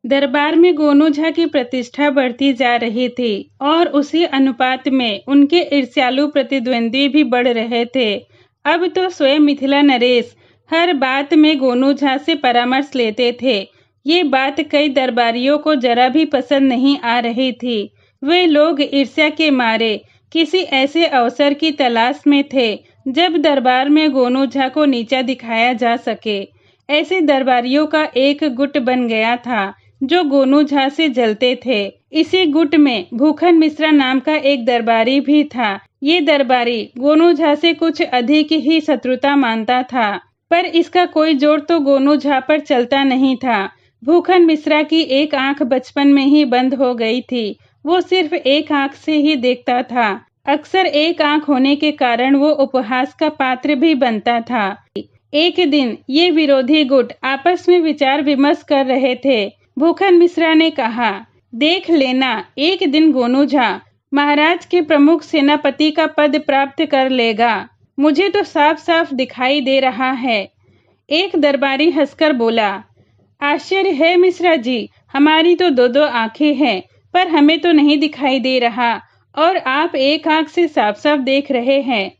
दरबार में गोनू झा की प्रतिष्ठा बढ़ती जा रही थी और उसी अनुपात में उनके ईर्ष्यालु प्रतिद्वंदी भी बढ़ रहे थे। अब तो स्वयं मिथिला नरेश हर बात में गोनू झा से परामर्श लेते थे। ये बात कई दरबारियों को जरा भी पसंद नहीं आ रही थी। वे लोग ईर्ष्या के मारे किसी ऐसे अवसर की तलाश में थे जब दरबार में गोनू झा को नीचा दिखाया जा सके। ऐसे दरबारियों का एक गुट बन गया था जो गोनू झा से जलते थे। इसी गुट में भूखन मिश्रा नाम का एक दरबारी भी था। ये दरबारी गोनू झा से कुछ अधिक ही शत्रुता मानता था, पर इसका कोई जोर तो गोनू झा पर चलता नहीं था। भूखन मिश्रा की एक आंख बचपन में ही बंद हो गई थी। वो सिर्फ एक आंख से ही देखता था। अक्सर एक आंख होने के कारण वो उपहास का पात्र भी बनता था। एक दिन ये विरोधी गुट आपस में विचार विमर्श कर रहे थे। भूखन मिश्रा ने कहा, देख लेना, एक दिन गोनू झा महाराज के प्रमुख सेनापति का पद प्राप्त कर लेगा। मुझे तो साफ साफ दिखाई दे रहा है। एक दरबारी हंसकर बोला, आश्चर्य है मिश्रा जी, हमारी तो दो दो आंखें हैं, पर हमें तो नहीं दिखाई दे रहा और आप एक आंख से साफ साफ देख रहे हैं।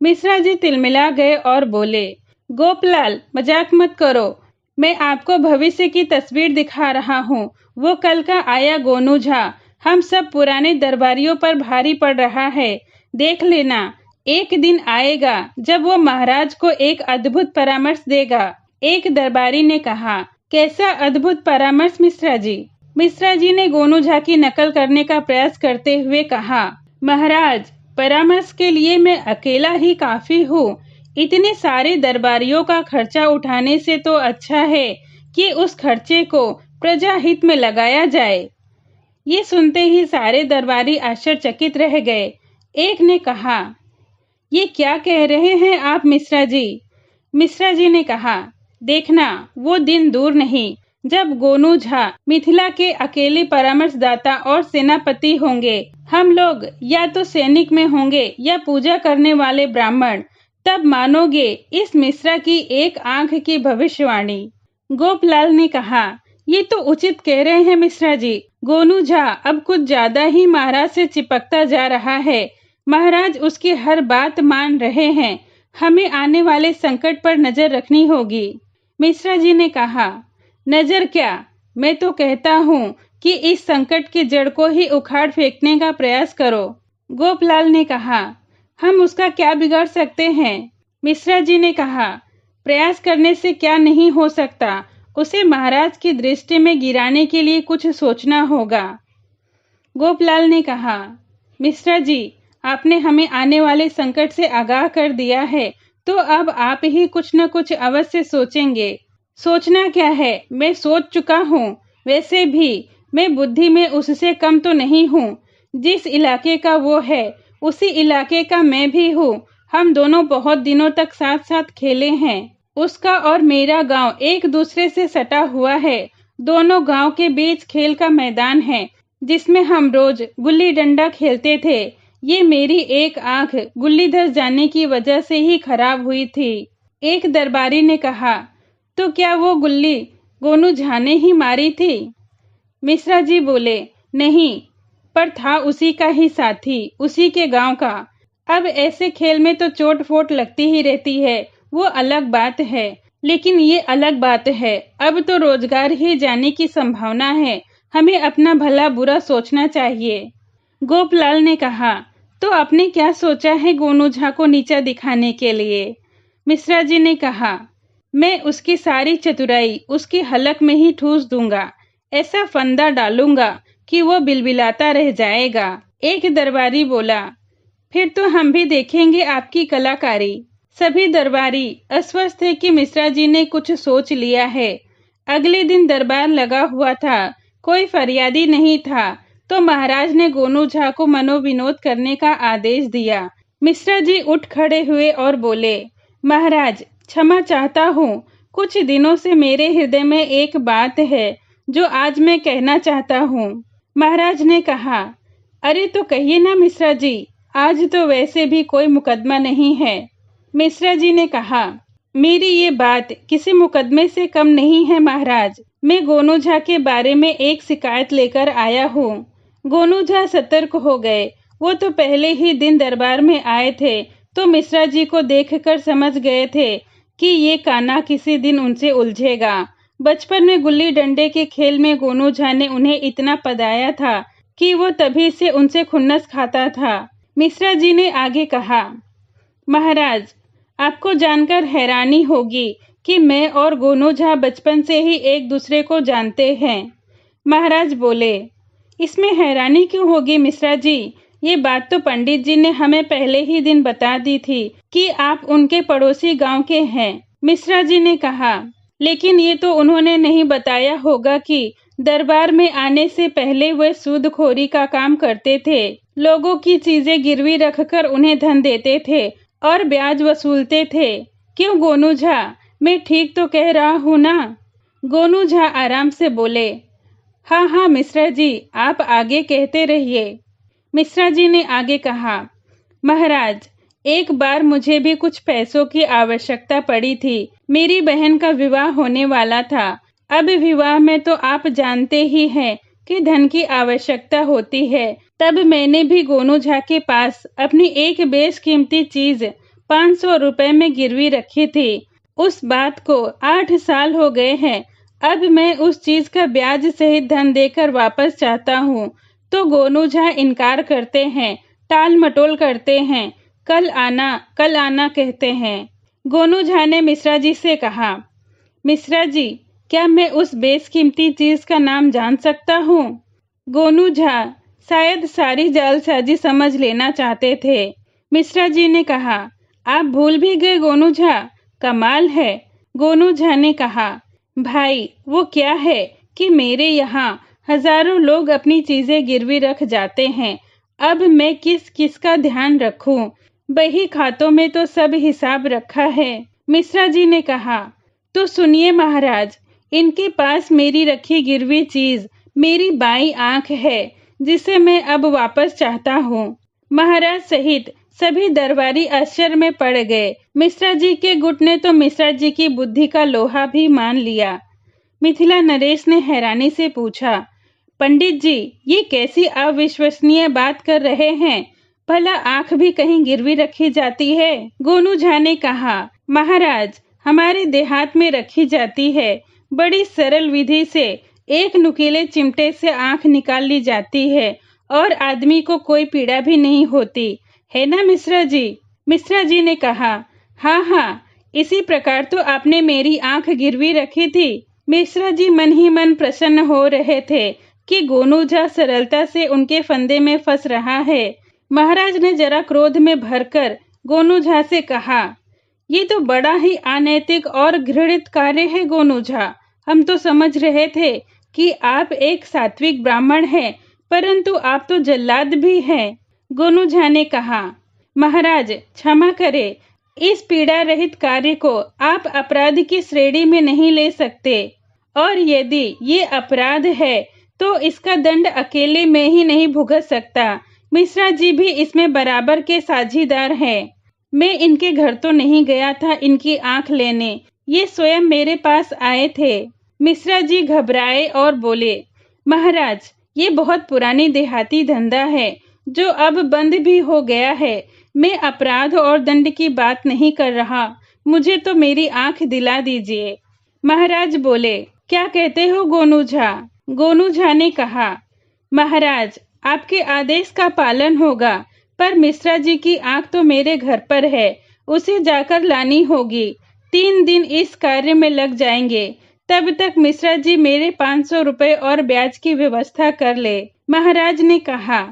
मिश्रा जी तिलमिला गए और बोले, गोपलाल, मजाक मत करो। मैं आपको भविष्य की तस्वीर दिखा रहा हूँ। वो कल का आया गोनू झा हम सब पुराने दरबारियों पर भारी पड़ रहा है। देख लेना, एक दिन आएगा जब वो महाराज को एक अद्भुत परामर्श देगा। एक दरबारी ने कहा, कैसा अद्भुत परामर्श मिश्रा जी? मिश्रा जी ने गोनू झा की नकल करने का प्रयास करते हुए कहा, महाराज, परामर्श के लिए मैं अकेला ही काफी हूँ। इतने सारे दरबारियों का खर्चा उठाने से तो अच्छा है कि उस खर्चे को प्रजा हित में लगाया जाए। ये सुनते ही सारे दरबारी आश्चर्यचकित रह गए। एक ने कहा, ये क्या कह रहे हैं आप मिश्रा जी? मिश्रा जी ने कहा, देखना, वो दिन दूर नहीं जब गोनू झा मिथिला के अकेले परामर्शदाता और सेनापति होंगे। हम लोग या तो सैनिक में होंगे या पूजा करने वाले ब्राह्मण। तब मानोगे इस मिश्रा की एक आंख की भविष्यवाणी। गोपलाल ने कहा, ये तो उचित कह रहे हैं मिश्रा जी। गोनू झा अब कुछ ज्यादा ही महाराज से चिपकता जा रहा है। महाराज उसकी हर बात मान रहे हैं। हमें आने वाले संकट पर नजर रखनी होगी। मिश्रा जी ने कहा, नजर क्या, मैं तो कहता हूँ कि इस संकट की जड़ को ही उखाड़ फेंकने का प्रयास करो। गोपलाल ने कहा, हम उसका क्या बिगाड़ सकते हैं? मिश्रा जी ने कहा, प्रयास करने से क्या नहीं हो सकता, उसे महाराज की दृष्टि में गिराने के लिए कुछ सोचना होगा। गोपलाल ने कहा, मिश्रा जी, आपने हमें आने वाले संकट से आगाह कर दिया है, तो अब आप ही कुछ न कुछ अवश्य सोचेंगे। सोचना क्या है, मैं सोच चुका हूँ। वैसे भी मैं बुद्धि में उससे कम तो नहीं हूँ। जिस इलाके का वो है उसी इलाके का मैं भी हूँ। हम दोनों बहुत दिनों तक साथ साथ खेले हैं। उसका और मेरा गांव एक दूसरे से सटा हुआ है। दोनों गांव के बीच खेल का मैदान है जिसमें हम रोज गुल्ली डंडा खेलते थे। ये मेरी एक आंख गुल्ली धस जाने की वजह से ही खराब हुई थी। एक दरबारी ने कहा, तो क्या वो गुल्ली गोनू झा ने ही मारी थी? मिश्रा जी बोले, नहीं, पर था उसी का ही साथी, उसी के गांव का। अब ऐसे खेल में तो चोट फोट लगती ही रहती है, वो अलग बात है। लेकिन ये अलग बात है, अब तो रोजगार ही जाने की संभावना है। हमें अपना भला बुरा सोचना चाहिए। गोपलाल ने कहा, तो आपने क्या सोचा है गोनू झा को नीचा दिखाने के लिए? मिश्रा जी ने कहा, मैं उसकी सारी चतुराई उसकी हलक में ही ठूस दूंगा। ऐसा फंदा डालूंगा कि वो बिलबिलाता रह जाएगा। एक दरबारी बोला, फिर तो हम भी देखेंगे आपकी कलाकारी। सभी दरबारी अस्वस्थ थे कि मिश्रा जी ने कुछ सोच लिया है। अगले दिन दरबार लगा हुआ था, कोई फरियादी नहीं था, तो महाराज ने गोनू झा को मनोविनोद करने का आदेश दिया। मिश्रा जी उठ खड़े हुए और बोले, महाराज, क्षमा चाहता हूँ। कुछ दिनों से मेरे हृदय में एक बात है जो आज मैं कहना चाहता हूँ। महाराज ने कहा, अरे तो कहिए ना मिश्रा जी, आज तो वैसे भी कोई मुकदमा नहीं है। मिश्रा जी ने कहा, मेरी ये बात किसी मुकदमे से कम नहीं है महाराज। मैं गोनू झा के बारे में एक शिकायत लेकर आया हूँ। गोनू झा सतर्क हो गए। वो तो पहले ही दिन दरबार में आए थे तो मिश्रा जी को देखकर समझ गए थे कि ये कान्हा किसी दिन उनसे उलझेगा। बचपन में गुल्ली डंडे के खेल में गोनू झा ने उन्हें इतना पदाया था कि वो तभी से उनसे खुन्नस खाता था। मिश्रा जी ने आगे कहा, महाराज, आपको जानकर हैरानी होगी कि मैं और गोनू झा बचपन से ही एक दूसरे को जानते हैं। महाराज बोले, इसमें हैरानी क्यों होगी मिश्रा जी? ये बात तो पंडित जी ने हमें पहले ही दिन बता दी थी कि आप उनके पड़ोसी गांव के हैं। मिश्रा जी ने कहा, लेकिन ये तो उन्होंने नहीं बताया होगा कि दरबार में आने से पहले वे सूदखोरी का काम करते थे। लोगों की चीजें गिरवी रखकर उन्हें धन देते थे और ब्याज वसूलते थे। क्यों गोनू झा, मैं ठीक तो कह रहा हूँ ना? गोनू झा आराम से बोले, हाँ हाँ मिश्रा जी, आप आगे कहते रहिए। मिश्रा जी ने आगे कहा, महाराज, एक बार मुझे भी कुछ पैसों की आवश्यकता पड़ी थी। मेरी बहन का विवाह होने वाला था। अब विवाह में तो आप जानते ही हैं कि धन की आवश्यकता होती है। तब मैंने भी गोनू झा के पास अपनी एक बेशकीमती चीज 500 रुपए में गिरवी रखी थी। उस बात को 8 साल हो गए हैं। अब मैं उस चीज का ब्याज सहित धन देकर वापस चाहता हूँ तो गोनू झा इनकार करते हैं, टाल मटोल करते हैं, कल आना कहते हैं। गोनू झा ने मिश्रा जी से कहा, मिश्रा जी, क्या मैं उस बेशकीमती चीज का नाम जान सकता हूँ? गोनू झा शायद सारी जालसाजी समझ लेना चाहते थे। मिश्रा जी ने कहा, आप भूल भी गए गोनू झा, कमाल है। गोनू झा ने कहा, भाई, वो क्या है कि मेरे यहाँ हजारों लोग अपनी चीजें गिरवी रख जाते हैं। अब मैं किस किस का ध्यान रखूं? बही खातों में तो सब हिसाब रखा है। मिश्रा जी ने कहा, तो सुनिए महाराज, इनके पास मेरी रखी गिरवी चीज मेरी बाई आंख है जिसे मैं अब वापस चाहता हूँ। महाराज सहित सभी दरबारी आश्चर्य में पड़ गए। मिश्रा जी के गुट ने तो मिश्रा जी की बुद्धि का लोहा भी मान लिया। मिथिला नरेश ने हैरानी से पूछा, पंडित जी, ये कैसी अविश्वसनीय बात कर रहे हैं? भला आंख भी कहीं गिरवी रखी जाती है? गोनू झा ने कहा, महाराज, हमारे देहात में रखी जाती है। बड़ी सरल विधि से एक नुकीले चिमटे से आंख निकाल ली जाती है और आदमी को कोई पीड़ा भी नहीं होती, है ना मिश्रा जी? मिश्रा जी ने कहा, हाँ हाँ, इसी प्रकार तो आपने मेरी आंख गिरवी रखी थी। मिश्रा जी मन ही मन प्रसन्न हो रहे थे कि गोनू झा सरलता से उनके फंदे में फंस रहा है। महाराज ने जरा क्रोध में भरकर गोनू झा से कहा, ये तो बड़ा ही अनैतिक और घृणित कार्य है गोनू झा। हम तो समझ रहे थे कि आप एक सात्विक ब्राह्मण हैं, परंतु आप तो जल्लाद भी हैं। गोनू झा ने कहा, महाराज क्षमा करें, इस पीड़ा रहित कार्य को आप अपराध की श्रेणी में नहीं ले सकते, और यदि ये अपराध है तो इसका दंड अकेले में ही नहीं भुगत सकता। मिश्रा जी भी इसमें बराबर के साझीदार हैं। मैं इनके घर तो नहीं गया था इनकी आंख लेने, ये स्वयं मेरे पास आए थे। मिश्रा जी घबराए और बोले, महाराज, ये बहुत पुरानी देहाती धंधा है जो अब बंद भी हो गया है। मैं अपराध और दंड की बात नहीं कर रहा, मुझे तो मेरी आंख दिला दीजिए। महाराज बोले, क्या कहते हो गोनू झा? गोनू झा ने कहा, महाराज, आपके आदेश का पालन होगा, पर मिश्रा जी की आंख तो मेरे घर पर है, उसे जाकर लानी होगी। 3 दिन इस कार्य में लग जाएंगे। तब तक मिश्रा जी मेरे 500 रुपए और ब्याज की व्यवस्था कर ले। महाराज ने कहा,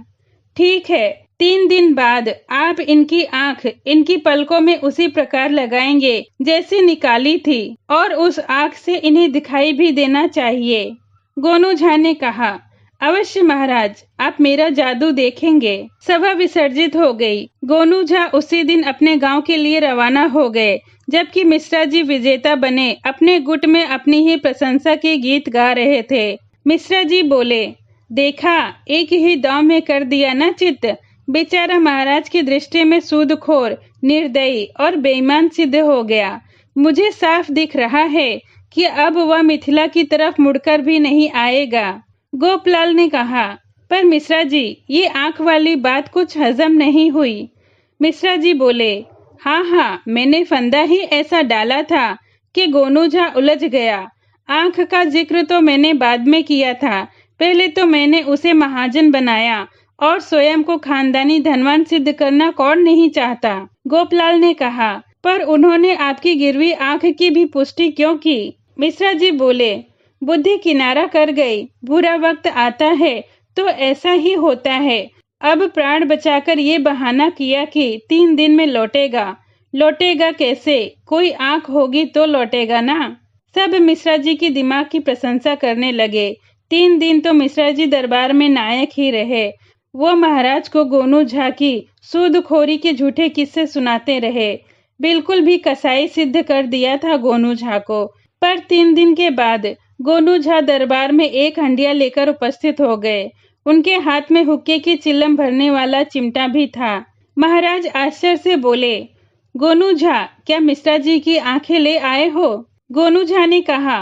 ठीक है, 3 दिन बाद आप इनकी आंख इनकी पलकों में उसी प्रकार लगाएंगे जैसे निकाली थी, और उस आंख से इन्हें दिखाई भी देना चाहिए। गोनू झा ने कहा, अवश्य महाराज, आप मेरा जादू देखेंगे। सभा विसर्जित हो गई। गोनू झा उसी दिन अपने गांव के लिए रवाना हो गए, जबकि मिश्रा जी विजेता बने अपने गुट में अपनी ही प्रशंसा के गीत गा रहे थे। मिश्रा जी बोले, देखा, एक ही दांव में कर दिया ना चित्त। बेचारा महाराज की दृष्टि में सूदखोर, निर्दयी और बेईमान सिद्ध हो गया। मुझे साफ दिख रहा है कि अब वह मिथिला की तरफ मुड़कर भी नहीं आएगा। गोपलाल ने कहा, पर मिश्रा जी, ये आंख वाली बात कुछ हजम नहीं हुई। मिश्रा जी बोले, हाँ हाँ, मैंने फंदा ही ऐसा डाला था कि गोनू झा उलझ गया। आंख का जिक्र तो मैंने बाद में किया था, पहले तो मैंने उसे महाजन बनाया, और स्वयं को खानदानी धनवान सिद्ध करना कौन नहीं चाहता। गोपलाल ने कहा, पर उन्होंने आपकी गिरवी आंख की भी पुष्टि क्यों की? मिश्रा जी बोले, बुद्धि किनारा कर गई, बुरा वक्त आता है तो ऐसा ही होता है। अब प्राण बचाकर ये बहाना किया कि 3 दिन में लौटेगा। लौटेगा कैसे? कोई आंख होगी तो लौटेगा ना। सब मिश्रा जी की दिमाग की प्रशंसा करने लगे। 3 दिन तो मिश्रा जी दरबार में नायक ही रहे। वो महाराज को गोनू झा की सूदखोरी के झूठे किस्से सुनाते रहे। बिल्कुल भी कसाई सिद्ध कर दिया था गोनू झा को। पर 3 दिन के बाद गोनू झा दरबार में एक हंडिया लेकर उपस्थित हो गए। उनके हाथ में हुक्के की चिल्लम भरने वाला चिमटा भी था। महाराज आश्चर्य से बोले, गोनू झा, क्या मिश्रा जी की आंखें ले आए हो? गोनू झा ने कहा,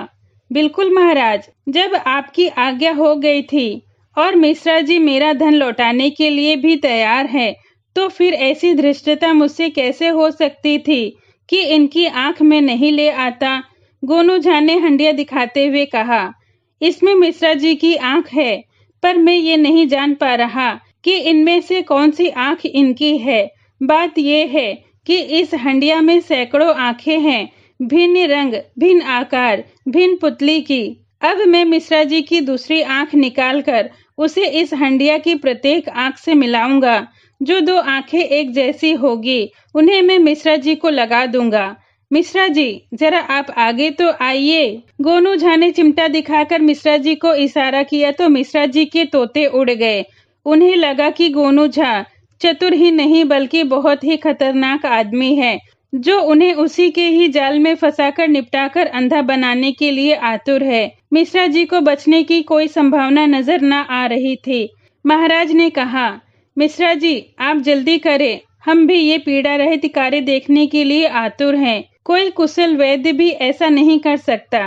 बिल्कुल महाराज, जब आपकी आज्ञा हो गई थी और मिश्रा जी मेरा धन लौटाने के लिए भी तैयार है, तो फिर ऐसी धृष्टता मुझसे कैसे हो सकती थी कि इनकी आंख में नहीं ले आता। गोनू झा ने हंडिया दिखाते हुए कहा, इसमें मिश्रा जी की आंख है, पर मैं ये नहीं जान पा रहा कि इनमें से कौन सी आंख इनकी है। बात यह है कि इस हंडिया में सैकड़ों आंखें हैं, भिन्न रंग, भिन्न आकार, भिन्न पुतली की। अब मैं मिश्रा जी की दूसरी आंख निकालकर उसे इस हंडिया की प्रत्येक आंख से मिलाऊंगा। जो 2 आंखें एक जैसी होगी, उन्हें मैं मिश्रा जी को लगा दूंगा। मिश्रा जी, जरा आप आगे तो आइए। गोनू झा ने चिमटा दिखाकर मिश्रा जी को इशारा किया तो मिश्रा जी के तोते उड़ गए। उन्हें लगा कि गोनू झा चतुर ही नहीं बल्कि बहुत ही खतरनाक आदमी है, जो उन्हें उसी के ही जाल में फंसाकर निपटाकर अंधा बनाने के लिए आतुर है। मिश्रा जी को बचने की कोई संभावना नजर न आ रही थी। महाराज ने कहा, मिश्रा जी, आप जल्दी करें, हम भी ये पीड़ा रहित कार्य देखने के लिए आतुर हैं। कोई कुशल वैद्य भी ऐसा नहीं कर सकता।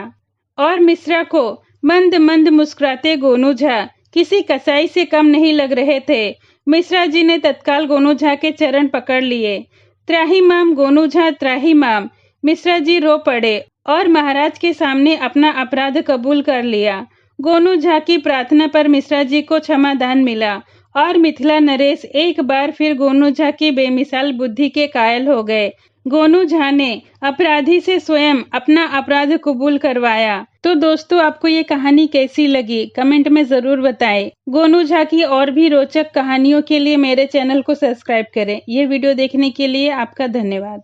और मिश्रा को मंद मंद मुस्कुराते गोनू झा किसी कसाई से कम नहीं लग रहे थे। मिश्रा जी ने तत्काल गोनू झा के चरण पकड़ लिए। त्राहिमाम गोनू झा, त्राहिमाम। मिश्रा जी रो पड़े और महाराज के सामने अपना अपराध कबूल कर लिया। गोनू झा की प्रार्थना पर मिश्रा जी को क्षमादान मिला और मिथिला नरेश एक बार फिर गोनू झा की बेमिसाल बुद्धि के कायल हो गए। गोनू झा ने अपराधी से स्वयं अपना अपराध कबूल करवाया। तो दोस्तों, आपको ये कहानी कैसी लगी कमेंट में जरूर बताएं। गोनू झा की और भी रोचक कहानियों के लिए मेरे चैनल को सब्सक्राइब करें। ये वीडियो देखने के लिए आपका धन्यवाद।